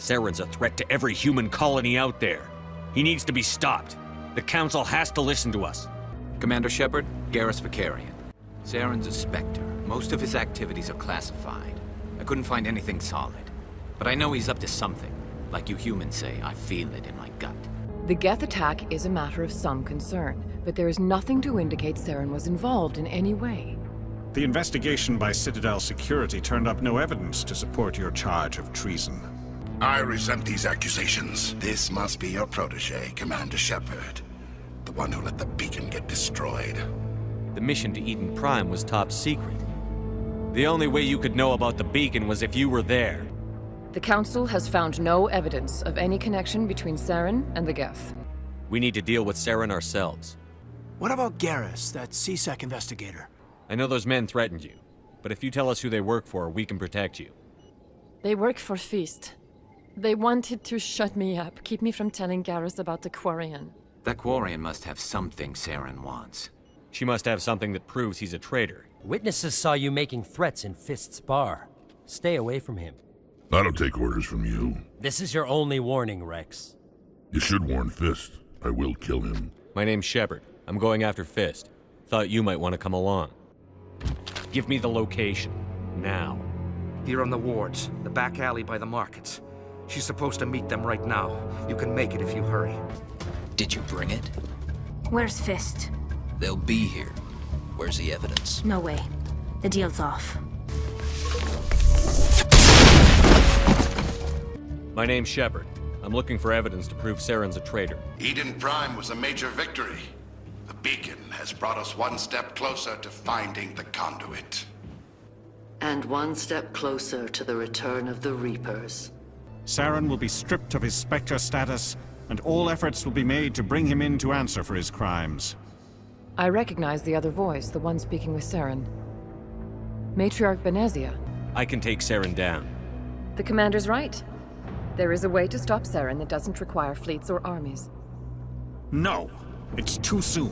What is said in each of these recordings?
Saren's a threat to every human colony out there. He needs to be stopped. The Council has to listen to us. Commander Shepard, Garrus Vakarian. Saren's a Spectre. Most of his activities are classified. I couldn't find anything solid. But I know he's up to something. Like you humans say, I feel it in my gut. The Geth attack is a matter of some concern, but there is nothing to indicate Saren was involved in any way. The investigation by Citadel Security turned up no evidence to support your charge of treason. I resent these accusations. This must be your protege, Commander Shepard. The one who let the beacon get destroyed. The mission to Eden Prime was top secret. The only way you could know about the beacon was if you were there. The Council has found no evidence of any connection between Saren and the Geth. We need to deal with Saren ourselves. What about Garrus, that CSEC investigator? I know those men threatened you, but if you tell us who they work for, we can protect you. They work for Feast. They wanted to shut me up, keep me from telling Garrus about the Quarian. That Quarian must have something Saren wants. She must have something that proves he's a traitor. Witnesses saw you making threats in Fist's bar. Stay away from him. I don't take orders from you. This is your only warning, Rex. You should warn Fist. I will kill him. My name's Shepard. I'm going after Fist. Thought you might want to come along. Give me the location. Now. Here on the wards, the back alley by the markets. She's supposed to meet them right now. You can make it if you hurry. Did you bring it? Where's Fist? They'll be here. Where's the evidence? No way. The deal's off. My name's Shepard. I'm looking for evidence to prove Saren's a traitor. Eden Prime was a major victory. The beacon has brought us one step closer to finding the conduit. And one step closer to the return of the Reapers. Saren will be stripped of his Spectre status, and all efforts will be made to bring him in to answer for his crimes. I recognize the other voice, the one speaking with Saren. Matriarch Benezia. I can take Saren down. The commander's right. There is a way to stop Saren that doesn't require fleets or armies. No, it's too soon.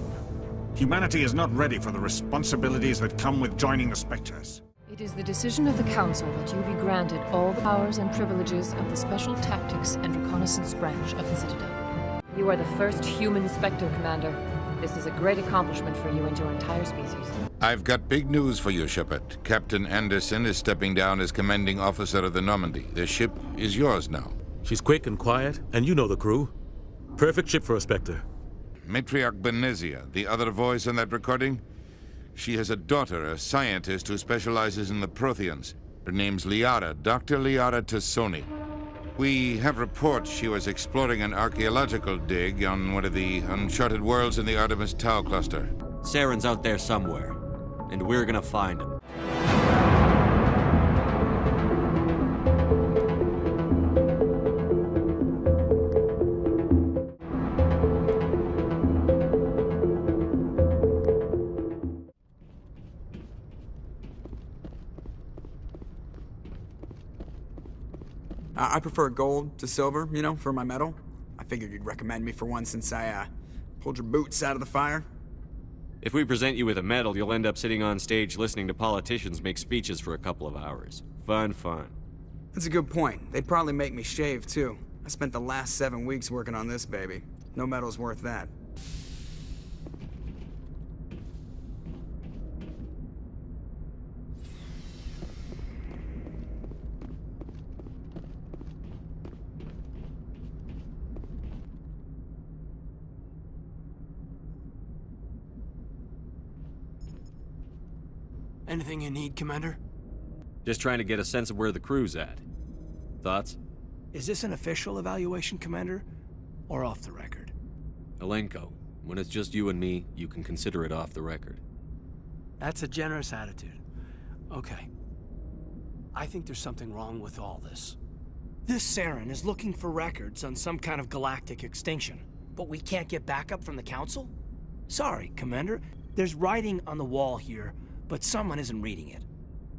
Humanity is not ready for the responsibilities that come with joining the Spectres. It is the decision of the Council that you be granted all the powers and privileges of the Special Tactics and Reconnaissance branch of the Citadel. You are the first human Spectre, Commander. This is a great accomplishment for you and your entire species. I've got big news for you, Shepard. Captain Anderson is stepping down as commanding officer of the Normandy. The ship is yours now. She's quick and quiet, and you know the crew. Perfect ship for a Spectre. Matriarch Benezia, the other voice in that recording? She has a daughter, a scientist who specializes in the Protheans. Her name's Liara, Dr. Liara Tassoni. We have reports she was exploring an archaeological dig on one of the uncharted worlds in the Artemis Tau cluster. Saren's out there somewhere, and we're gonna find him. I prefer gold to silver, you know, for my medal. I figured you'd recommend me for one since I, pulled your boots out of the fire. If we present you with a medal, you'll end up sitting on stage listening to politicians make speeches for a couple of hours. Fun. That's a good point. They'd probably make me shave, too. I spent the last 7 weeks working on this baby. No medal's worth that. Anything you need, Commander? Just trying to get a sense of where the crew's at. Thoughts? Is this an official evaluation, Commander? Or off the record? Alenko, when it's just you and me, you can consider it off the record. That's a generous attitude. Okay. I think there's something wrong with all this. This Saren is looking for records on some kind of galactic extinction, but we can't get backup from the Council? Sorry, Commander. There's writing on the wall here, but someone isn't reading it.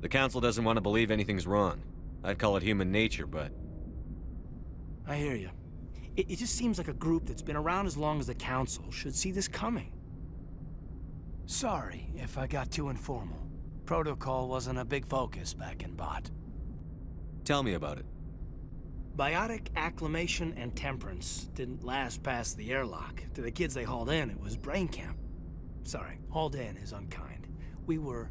The Council doesn't want to believe anything's wrong. I'd call it human nature, but... I hear you. It just seems like a group that's been around as long as the Council should see this coming. Sorry if I got too informal. Protocol wasn't a big focus back in Bot. Tell me about it. Biotic acclimation and temperance didn't last past the airlock. To the kids they hauled in, it was brain camp. Sorry, hauled in is unkind. We were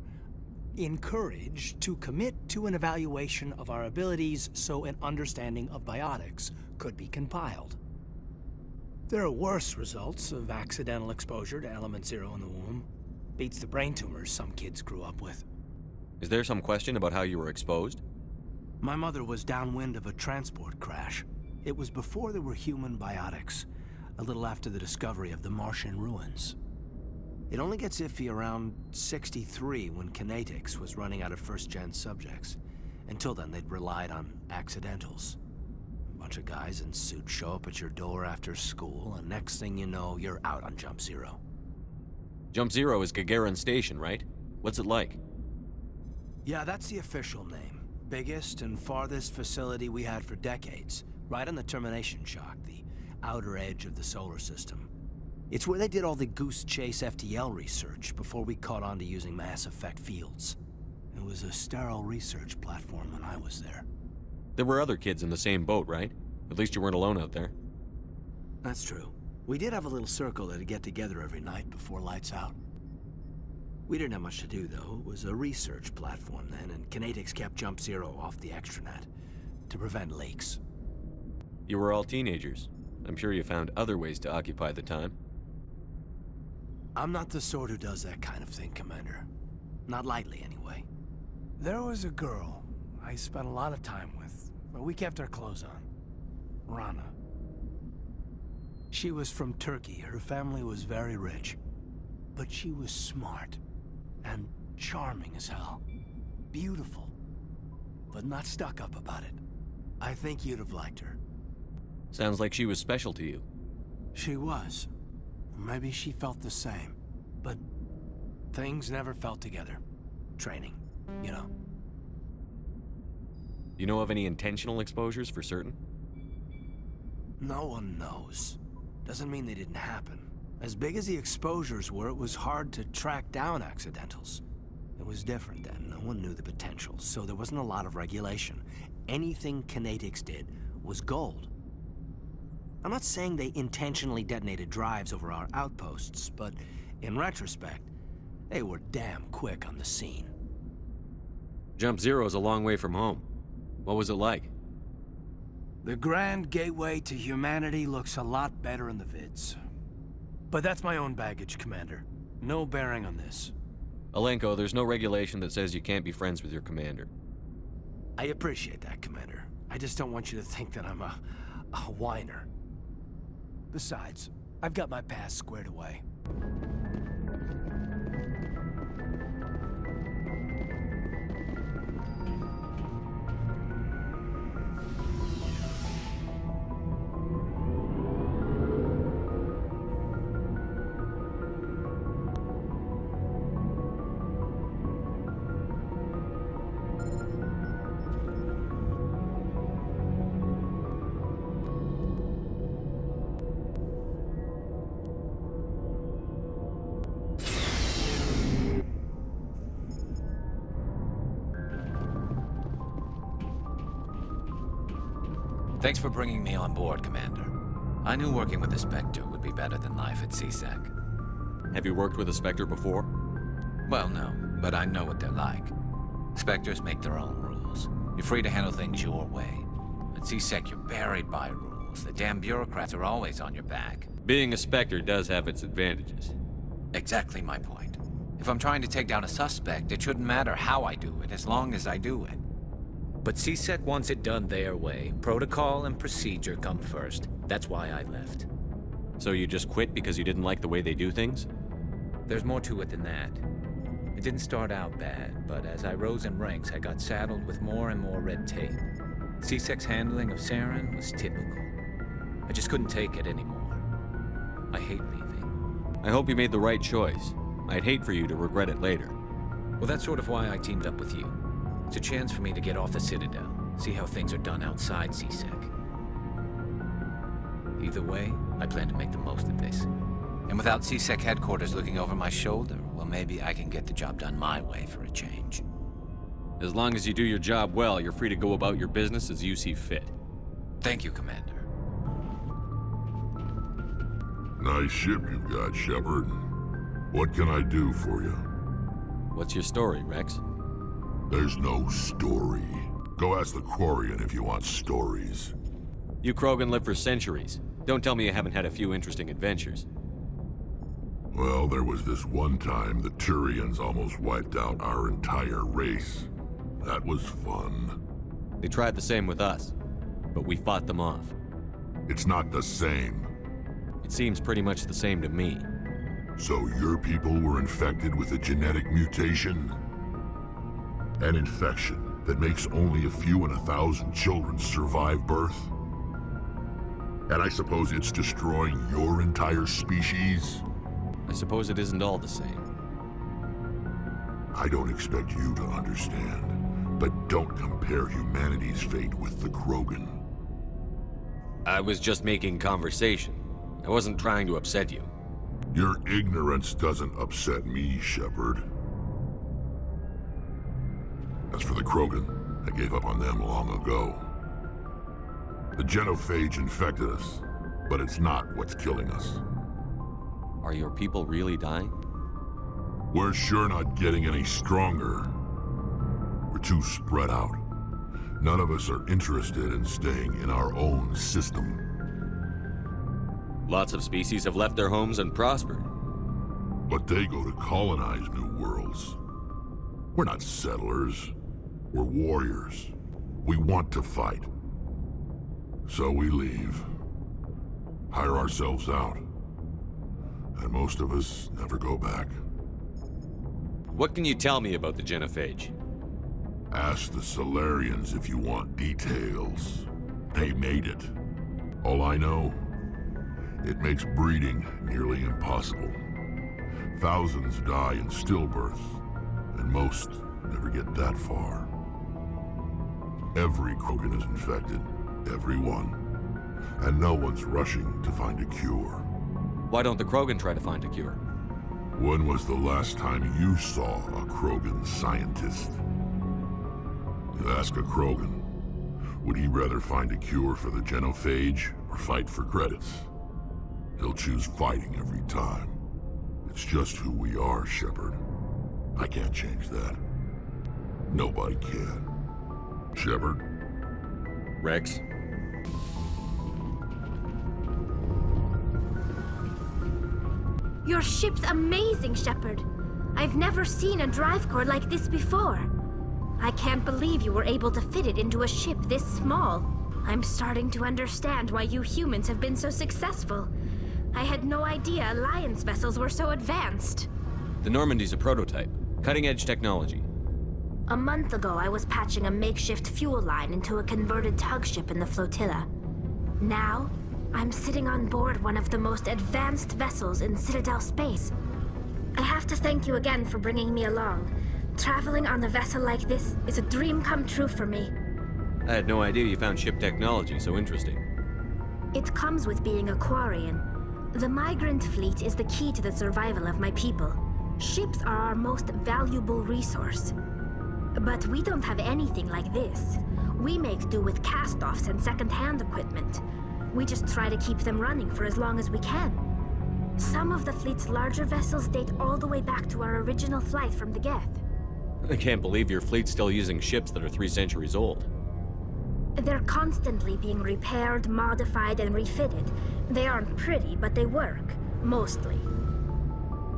encouraged to commit to an evaluation of our abilities so an understanding of biotics could be compiled. There are worse results of accidental exposure to Element Zero in the womb. Beats the brain tumors some kids grew up with. Is there some question about how you were exposed? My mother was downwind of a transport crash. It was before there were human biotics, a little after the discovery of the Martian ruins. It only gets iffy around 63 when Kinetics was running out of first-gen subjects. Until then, they'd relied on accidentals. A bunch of guys in suits show up at your door after school, and next thing you know, you're out on Jump Zero. Jump Zero is Gagarin Station, right? What's it like? Yeah, that's the official name. Biggest and farthest facility we had for decades. Right on the termination shock, the outer edge of the solar system. It's where they did all the Goose Chase FTL research before we caught on to using mass effect fields. It was a sterile research platform when I was there. There were other kids in the same boat, right? At least you weren't alone out there. That's true. We did have a little circle that'd get together every night before lights out. We didn't have much to do, though. It was a research platform then, and Kinetics kept Jump Zero off the extranet to prevent leaks. You were all teenagers. I'm sure you found other ways to occupy the time. I'm not the sort who does that kind of thing, Commander. Not lightly, anyway. There was a girl I spent a lot of time with, but we kept our clothes on. Rana. She was from Turkey. Her family was very rich. But she was smart. And charming as hell. Beautiful. But not stuck up about it. I think you'd have liked her. Sounds like she was special to you. She was. Maybe she felt the same. But things never felt together. Training, you know. You know of any intentional exposures for certain? No one knows. Doesn't mean they didn't happen. As big as the exposures were, it was hard to track down accidentals. It was different then. No one knew the potential, so there wasn't a lot of regulation. Anything Kinetics did was gold. I'm not saying they intentionally detonated drives over our outposts, but in retrospect, they were damn quick on the scene. Jump Zero's a long way from home. What was it like? The grand gateway to humanity looks a lot better in the vids. But that's my own baggage, Commander. No bearing on this. Alenko, there's no regulation that says you can't be friends with your commander. I appreciate that, Commander. I just don't want you to think that I'm a whiner. Besides, I've got my past squared away. Thanks for bringing me on board, Commander. I knew working with the Spectre would be better than life at CSEC. Have you worked with a Spectre before? Well, no, but I know what they're like. Spectres make their own rules. You're free to handle things your way. At CSEC, you're buried by rules. The damn bureaucrats are always on your back. Being a Spectre does have its advantages. Exactly my point. If I'm trying to take down a suspect, it shouldn't matter how I do it, as long as I do it. But CSEC wants it done their way. Protocol and procedure come first. That's why I left. So you just quit because you didn't like the way they do things? There's more to it than that. It didn't start out bad, but as I rose in ranks, I got saddled with more and more red tape. CSEC's handling of Saren was typical. I just couldn't take it anymore. I hate leaving. I hope you made the right choice. I'd hate for you to regret it later. Well, that's sort of why I teamed up with you. It's a chance for me to get off the Citadel, see how things are done outside CSEC. Either way, I plan to make the most of this. And without CSEC headquarters looking over my shoulder, well, maybe I can get the job done my way for a change. As long as you do your job well, you're free to go about your business as you see fit. Thank you, Commander. Nice ship you've got, Shepard. What can I do for you? What's your story, Rex? There's no story. Go ask the Quarian if you want stories. You Krogan live for centuries. Don't tell me you haven't had a few interesting adventures. Well, there was this one time the Turians almost wiped out our entire race. That was fun. They tried the same with us, but we fought them off. It's not the same. It seems pretty much the same to me. So your people were infected with a genetic mutation? An infection that makes only a few in 1,000 children survive birth? And I suppose it's destroying your entire species? I suppose it isn't all the same. I don't expect you to understand, but don't compare humanity's fate with the Krogan. I was just making conversation. I wasn't trying to upset you. Your ignorance doesn't upset me, Shepard. As for the Krogan, I gave up on them long ago. The genophage infected us, but it's not what's killing us. Are your people really dying? We're sure not getting any stronger. We're too spread out. None of us are interested in staying in our own system. Lots of species have left their homes and prospered. But they go to colonize new worlds. We're not settlers. We're warriors. We want to fight. So we leave. Hire ourselves out. And most of us never go back. What can you tell me about the genophage? Ask the Solarians if you want details. They made it. All I know, it makes breeding nearly impossible. Thousands die in stillbirth, and most never get that far. Every Krogan is infected, every one. And no one's rushing to find a cure. Why don't the Krogan try to find a cure? When was the last time you saw a Krogan scientist? You ask a Krogan, would he rather find a cure for the genophage or fight for credits? He'll choose fighting every time. It's just who we are, Shepard. I can't change that. Nobody can. Shepard? Rex? Your ship's amazing, Shepard. I've never seen a drive core like this before. I can't believe you were able to fit it into a ship this small. I'm starting to understand why you humans have been so successful. I had no idea Alliance vessels were so advanced. The Normandy's a prototype. Cutting-edge technology. A month ago, I was patching a makeshift fuel line into a converted tug ship in the flotilla. Now, I'm sitting on board one of the most advanced vessels in Citadel space. I have to thank you again for bringing me along. Traveling on a vessel like this is a dream come true for me. I had no idea you found ship technology so interesting. It comes with being a Quarian. The migrant fleet is the key to the survival of my people. Ships are our most valuable resource. But we don't have anything like this. We make do with cast-offs and second-hand equipment. We just try to keep them running for as long as we can. Some of the fleet's larger vessels date all the way back to our original flight from the Geth. I can't believe your fleet's still using ships that are 3 centuries old. They're constantly being repaired, modified, and refitted. They aren't pretty, but they work. Mostly.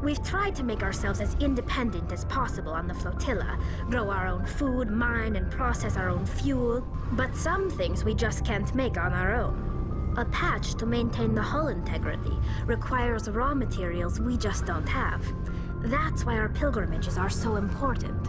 We've tried to make ourselves as independent as possible on the flotilla, grow our own food, mine and process our own fuel, but some things we just can't make on our own. A patch to maintain the hull integrity requires raw materials we just don't have. That's why our pilgrimages are so important.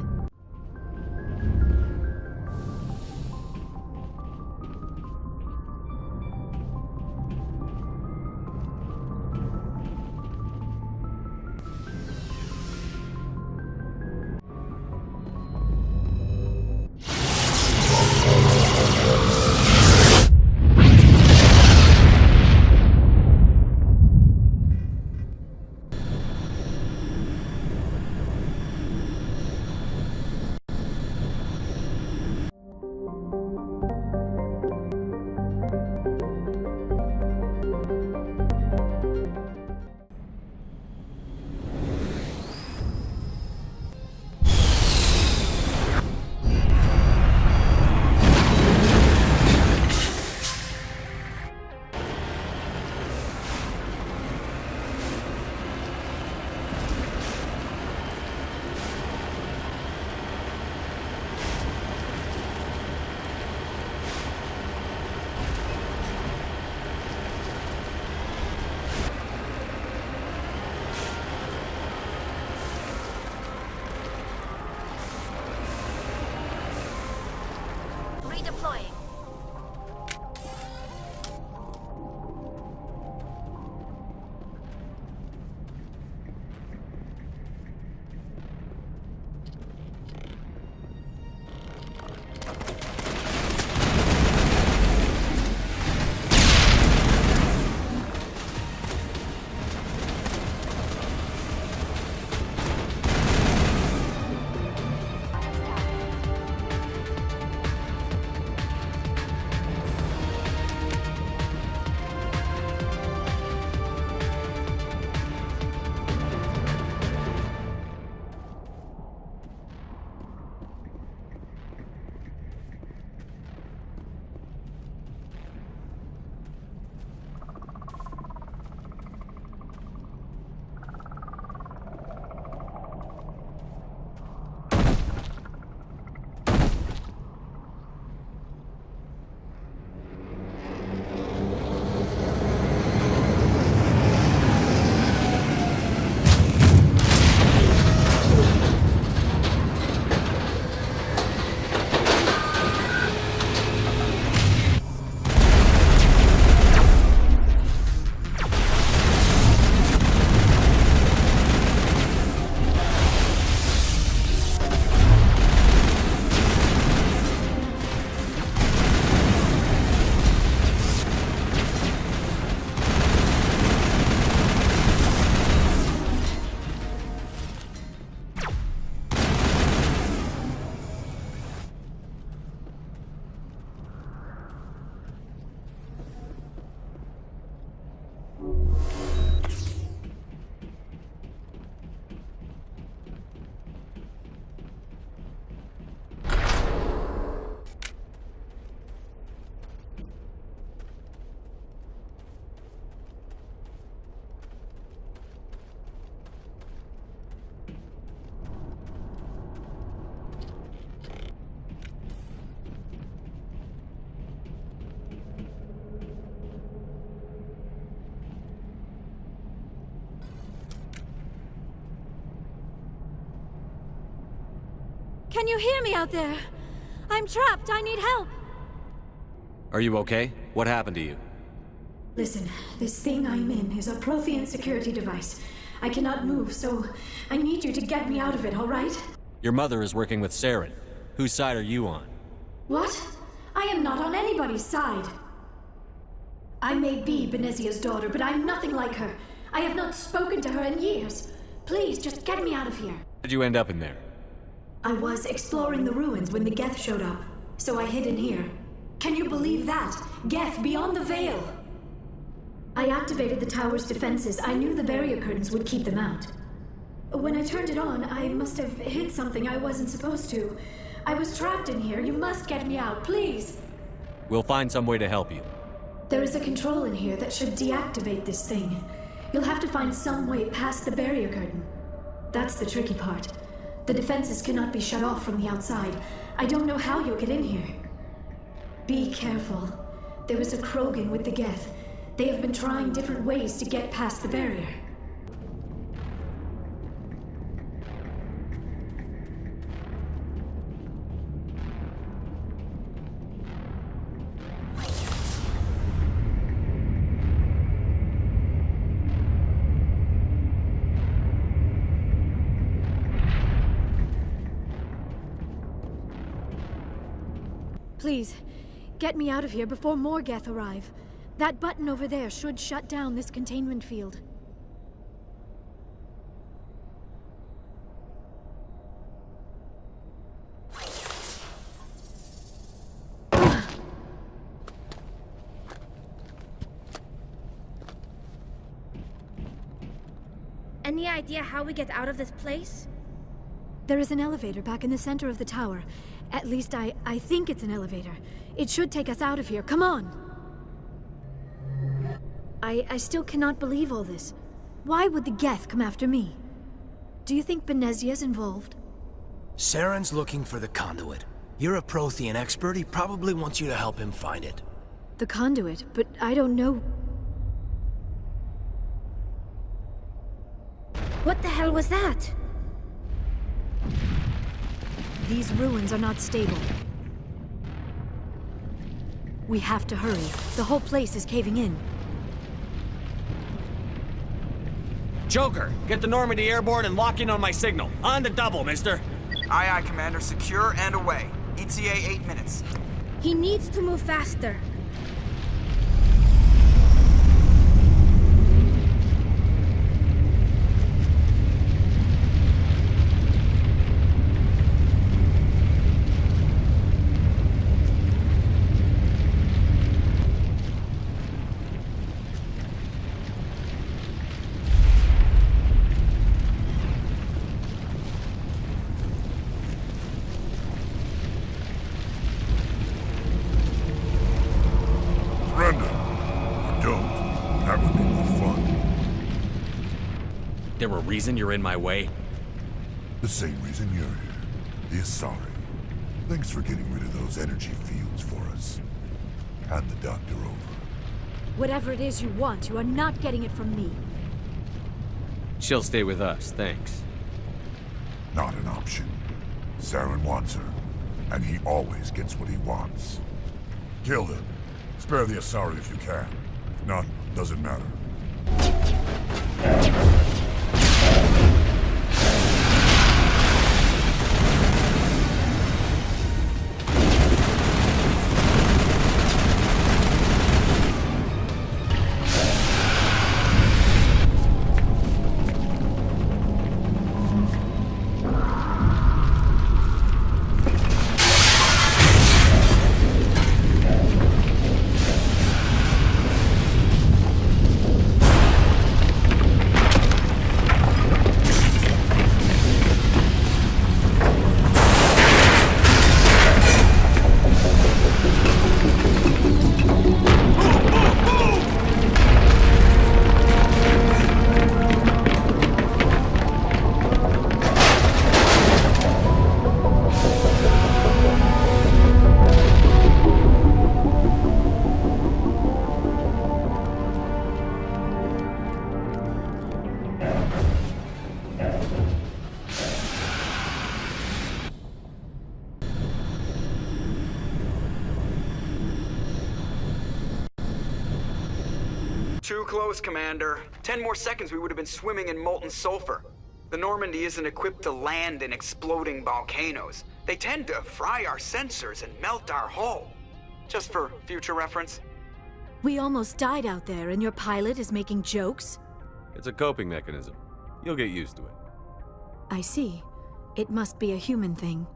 Redeploying. Can you hear me out there? I'm trapped. I need help. Are you okay? What happened to you? Listen, this thing I'm in is a Prothean security device. I cannot move, so I need you to get me out of it, all right? Your mother is working with Saren. Whose side are you on? What? I am not on anybody's side. I may be Benezia's daughter, but I'm nothing like her. I have not spoken to her in years. Please, just get me out of here. How did you end up in there? I was exploring the ruins when the Geth showed up, so I hid in here. Can you believe that? Geth beyond the veil! I activated the tower's defenses. I knew the barrier curtains would keep them out. When I turned it on, I must have hit something I wasn't supposed to. I was trapped in here. You must get me out, please! We'll find some way to help you. There is a control in here that should deactivate this thing. You'll have to find some way past the barrier curtain. That's the tricky part. The defenses cannot be shut off from the outside. I don't know how you'll get in here. Be careful. There is a Krogan with the Geth. They have been trying different ways to get past the barrier. Please, get me out of here before more Geth arrive. That button over there should shut down this containment field. Any idea how we get out of this place? There is an elevator back in the center of the tower. At least I think it's an elevator. It should take us out of here. Come on! I still cannot believe all this. Why would the Geth come after me? Do you think Benezia's involved? Saren's looking for the conduit. You're a Prothean expert. He probably wants you to help him find it. The conduit, but I don't know. What the hell was that? These ruins are not stable. We have to hurry. The whole place is caving in. Joker, get the Normandy airborne and lock in on my signal. On the double, mister. Aye, aye, Commander. Secure and away. ETA 8 minutes. He needs to move faster. There a reason you're in my way? The same reason you're here. The Asari. Thanks for getting rid of those energy fields for us. Hand the doctor over. Whatever it is you want, you are not getting it from me. She'll stay with us, thanks. Not an option. Saren wants her, and he always gets what he wants. Kill him. Spare the Asari if you can. If not, doesn't matter. Too close, Commander. 10 more seconds we would have been swimming in molten sulfur. The Normandy isn't equipped to land in exploding volcanoes. They tend to fry our sensors and melt our hull. Just for future reference. We almost died out there, and your pilot is making jokes? It's a coping mechanism. You'll get used to it. I see. It must be a human thing.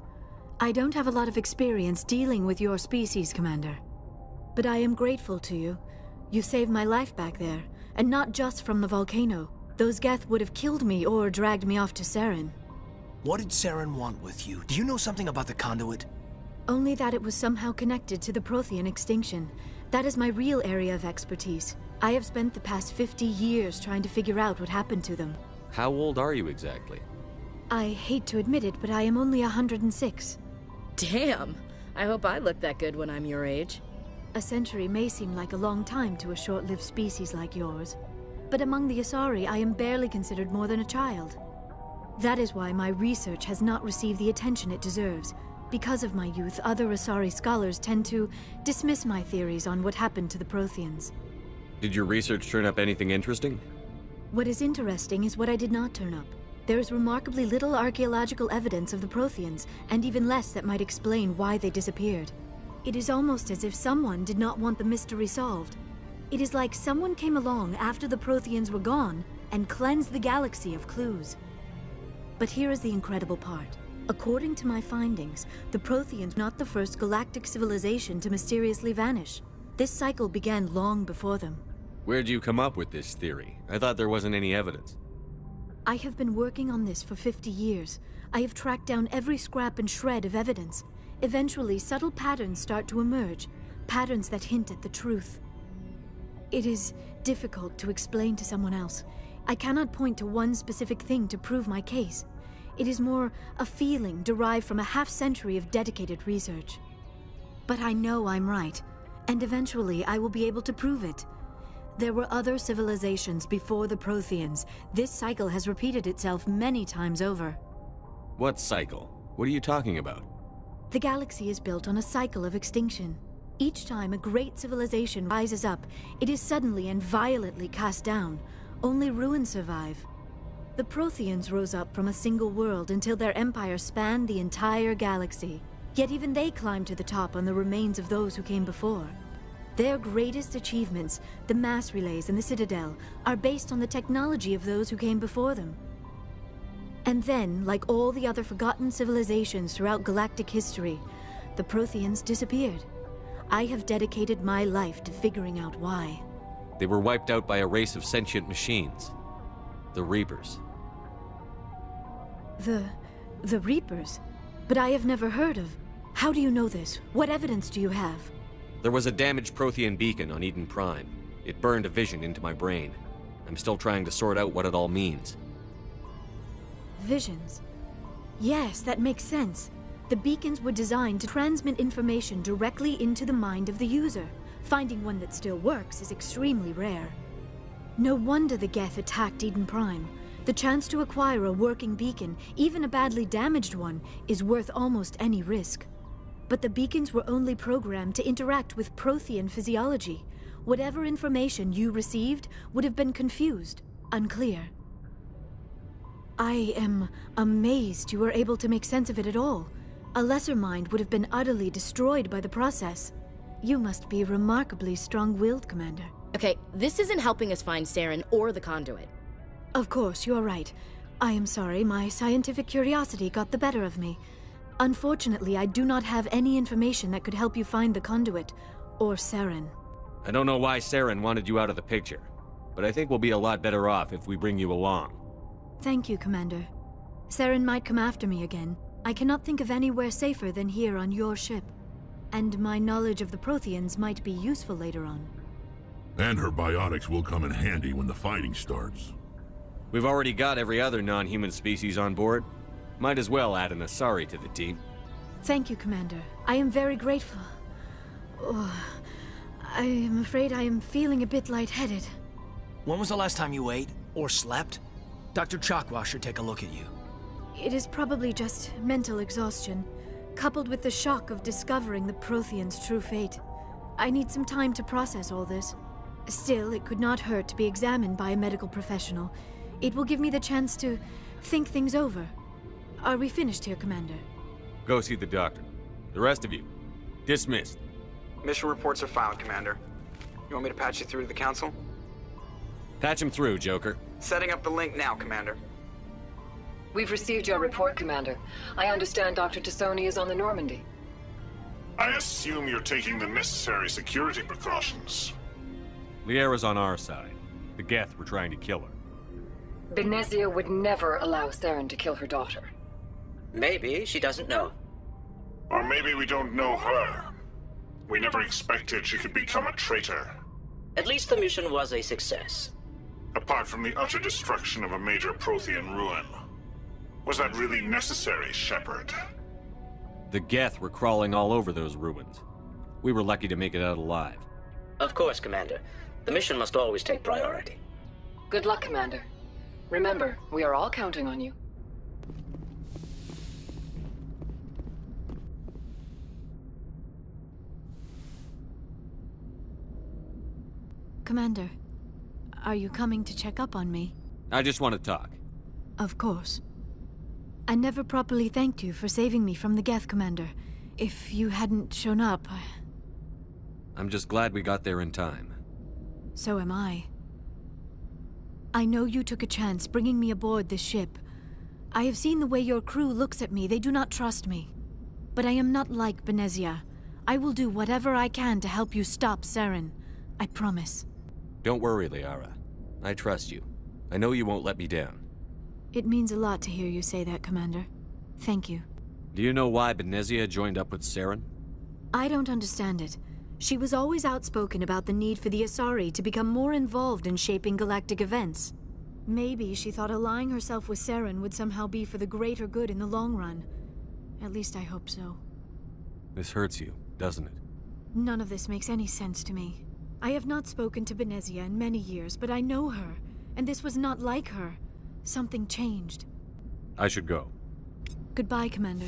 I don't have a lot of experience dealing with your species, Commander. But I am grateful to you. You saved my life back there, and not just from the volcano. Those Geth would have killed me or dragged me off to Saren. What did Saren want with you? Do you know something about the conduit? Only that it was somehow connected to the Prothean extinction. That is my real area of expertise. I have spent the past 50 years trying to figure out what happened to them. How old are you exactly? I hate to admit it, but I am only 106. Damn! I hope I look that good when I'm your age. A century may seem like a long time to a short-lived species like yours, but among the Asari, I am barely considered more than a child. That is why my research has not received the attention it deserves. Because of my youth, other Asari scholars tend to dismiss my theories on what happened to the Protheans. Did your research turn up anything interesting? What is interesting is what I did not turn up. There is remarkably little archaeological evidence of the Protheans, and even less that might explain why they disappeared. It is almost as if someone did not want the mystery solved. It is like someone came along after the Protheans were gone and cleansed the galaxy of clues. But here is the incredible part. According to my findings, the Protheans were not the first galactic civilization to mysteriously vanish. This cycle began long before them. Where'd you come up with this theory? I thought there wasn't any evidence. I have been working on this for 50 years. I have tracked down every scrap and shred of evidence. Eventually, subtle patterns start to emerge, patterns that hint at the truth. It is difficult to explain to someone else. I cannot point to one specific thing to prove my case. It is more a feeling derived from a half-century of dedicated research. But I know I'm right, and eventually I will be able to prove it. There were other civilizations before the Protheans. This cycle has repeated itself many times over. What cycle? What are you talking about? The galaxy is built on a cycle of extinction. Each time a great civilization rises up, it is suddenly and violently cast down. Only ruins survive. The Protheans rose up from a single world until their empire spanned the entire galaxy. Yet even they climbed to the top on the remains of those who came before. Their greatest achievements, the mass relays and the Citadel, are based on the technology of those who came before them. And then, like all the other forgotten civilizations throughout galactic history, the Protheans disappeared. I have dedicated my life to figuring out why. They were wiped out by a race of sentient machines. The Reapers. The Reapers? But I have never heard of... How do you know this? What evidence do you have? There was a damaged Prothean beacon on Eden Prime. It burned a vision into my brain. I'm still trying to sort out what it all means. Visions? Yes, that makes sense. The beacons were designed to transmit information directly into the mind of the user. Finding one that still works is extremely rare. No wonder the Geth attacked Eden Prime. The chance to acquire a working beacon, even a badly damaged one, is worth almost any risk. But the beacons were only programmed to interact with Prothean physiology. Whatever information you received would have been confused, unclear. I am amazed you were able to make sense of it at all. A lesser mind would have been utterly destroyed by the process. You must be remarkably strong-willed, Commander. Okay, this isn't helping us find Saren or the conduit. Of course, you're right. I am sorry, my scientific curiosity got the better of me. Unfortunately, I do not have any information that could help you find the conduit, or Saren. I don't know why Saren wanted you out of the picture, but I think we'll be a lot better off if we bring you along. Thank you, Commander. Saren might come after me again. I cannot think of anywhere safer than here on your ship. And my knowledge of the Protheans might be useful later on. And her biotics will come in handy when the fighting starts. We've already got every other non-human species on board. Might as well add an Asari to the team. Thank you, Commander. I am very grateful. Oh, I am afraid I am feeling a bit lightheaded. When was the last time you ate? Or slept? Dr. Chakwa should take a look at you. It is probably just mental exhaustion, coupled with the shock of discovering the Protheans' true fate. I need some time to process all this. Still, it could not hurt to be examined by a medical professional. It will give me the chance to think things over. Are we finished here, Commander? Go see the doctor. The rest of you, dismissed. Mission reports are filed, Commander. You want me to patch you through to the Council? Patch him through, Joker. Setting up the link now, Commander. We've received your report, Commander. I understand Dr. Tassoni is on the Normandy. I assume you're taking the necessary security precautions. Liara's on our side. The Geth were trying to kill her. Benezia would never allow Saren to kill her daughter. Maybe she doesn't know. Or maybe we don't know her. We never expected she could become a traitor. At least the mission was a success. Apart from the utter destruction of a major Prothean ruin. Was that really necessary, Shepard? The Geth were crawling all over those ruins. We were lucky to make it out alive. Of course, Commander. The mission must always take priority. Good luck, Commander. Remember, we are all counting on you. Commander, are you coming to check up on me? I just want to talk. Of course. I never properly thanked you for saving me from the Geth, Commander. If you hadn't shown up, I'm just glad we got there in time. So am I. I know you took a chance bringing me aboard this ship. I have seen the way your crew looks at me. They do not trust me. But I am not like Benezia. I will do whatever I can to help you stop Saren. I promise. Don't worry, Liara. I trust you. I know you won't let me down. It means a lot to hear you say that, Commander. Thank you. Do you know why Benezia joined up with Saren? I don't understand it. She was always outspoken about the need for the Asari to become more involved in shaping galactic events. Maybe she thought allying herself with Saren would somehow be for the greater good in the long run. At least I hope so. This hurts you, doesn't it? None of this makes any sense to me. I have not spoken to Benezia in many years, but I know her, and this was not like her. Something changed. I should go. Goodbye, Commander.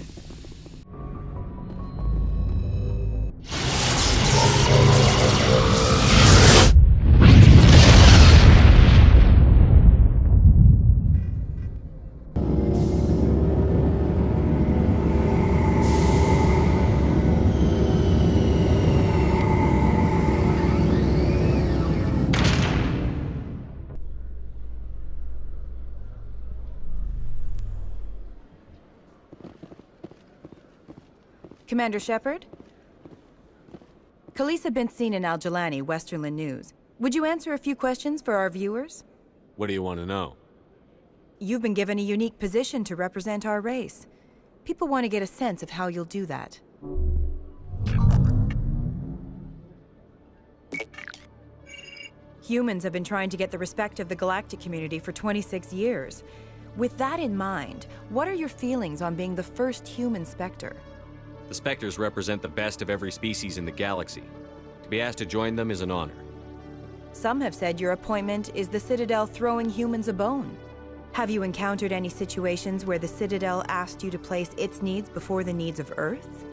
Commander Shepard? Khaleesa bint Sinan al-Jalani, Westerland News. Would you answer a few questions for our viewers? What do you want to know? You've been given a unique position to represent our race. People want to get a sense of how you'll do that. Humans have been trying to get the respect of the galactic community for 26 years. With that in mind, what are your feelings on being the first human Spectre? The Spectres represent the best of every species in the galaxy. To be asked to join them is an honor. Some have said your appointment is the Citadel throwing humans a bone. Have you encountered any situations where the Citadel asked you to place its needs before the needs of Earth?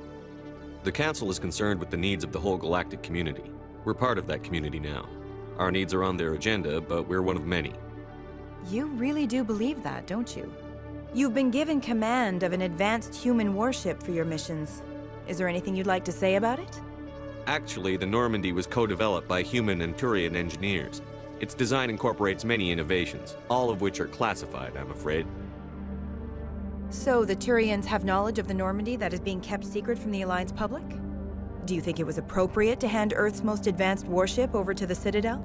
The Council is concerned with the needs of the whole galactic community. We're part of that community now. Our needs are on their agenda, but we're one of many. You really do believe that, don't you? You've been given command of an advanced human warship for your missions. Is there anything you'd like to say about it? Actually, the Normandy was co-developed by human and Turian engineers. Its design incorporates many innovations, all of which are classified, I'm afraid. So the Turians have knowledge of the Normandy that is being kept secret from the Alliance public? Do you think it was appropriate to hand Earth's most advanced warship over to the Citadel?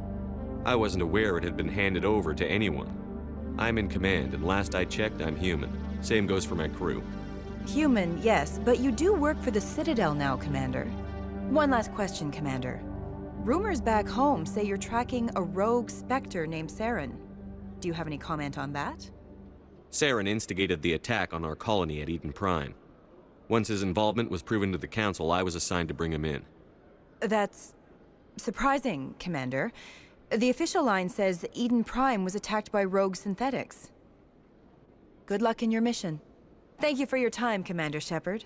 I wasn't aware it had been handed over to anyone. I'm in command, and last I checked, I'm human. Same goes for my crew. Human, yes, but you do work for the Citadel now, Commander. One last question, Commander. Rumors back home say you're tracking a rogue Spectre named Saren. Do you have any comment on that? Saren instigated the attack on our colony at Eden Prime. Once his involvement was proven to the Council, I was assigned to bring him in. That's surprising, Commander. The official line says Eden Prime was attacked by rogue synthetics. Good luck in your mission. Thank you for your time, Commander Shepard.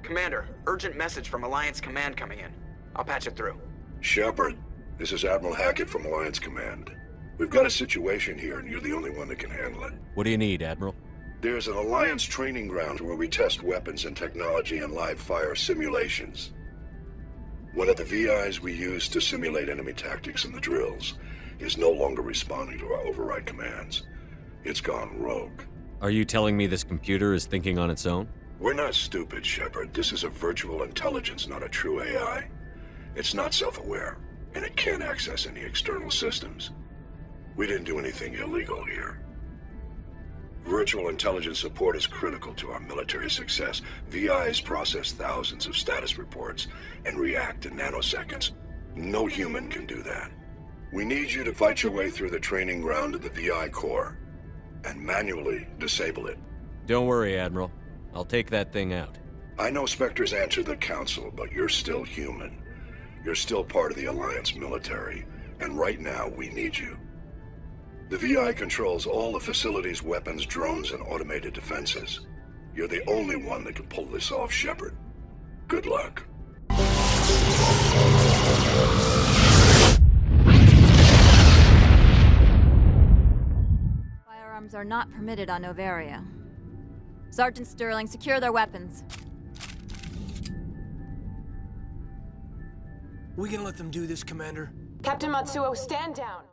Commander, urgent message from Alliance Command coming in. I'll patch it through. Shepard, this is Admiral Hackett from Alliance Command. We've got a situation here, and you're the only one that can handle it. What do you need, Admiral? There's an Alliance training ground where we test weapons and technology in live fire simulations. One of the VIs we use to simulate enemy tactics in the drills is no longer responding to our override commands. It's gone rogue. Are you telling me this computer is thinking on its own? We're not stupid, Shepard. This is a virtual intelligence, not a true AI. It's not self-aware, and it can't access any external systems. We didn't do anything illegal here. Virtual intelligence support is critical to our military success. VIs process thousands of status reports and react in nanoseconds. No human can do that. We need you to fight your way through the training ground of the VI core and manually disable it. Don't worry, Admiral. I'll take that thing out. I know Spectres answer the Council, but you're still human. You're still part of the Alliance military, and right now we need you. The VI controls all the facility's weapons, drones, and automated defenses. You're the only one that can pull this off, Shepard. Good luck. Firearms are not permitted on Noveria. Sergeant Sterling, secure their weapons. We gonna let them do this, Commander? Captain Matsuo, stand down.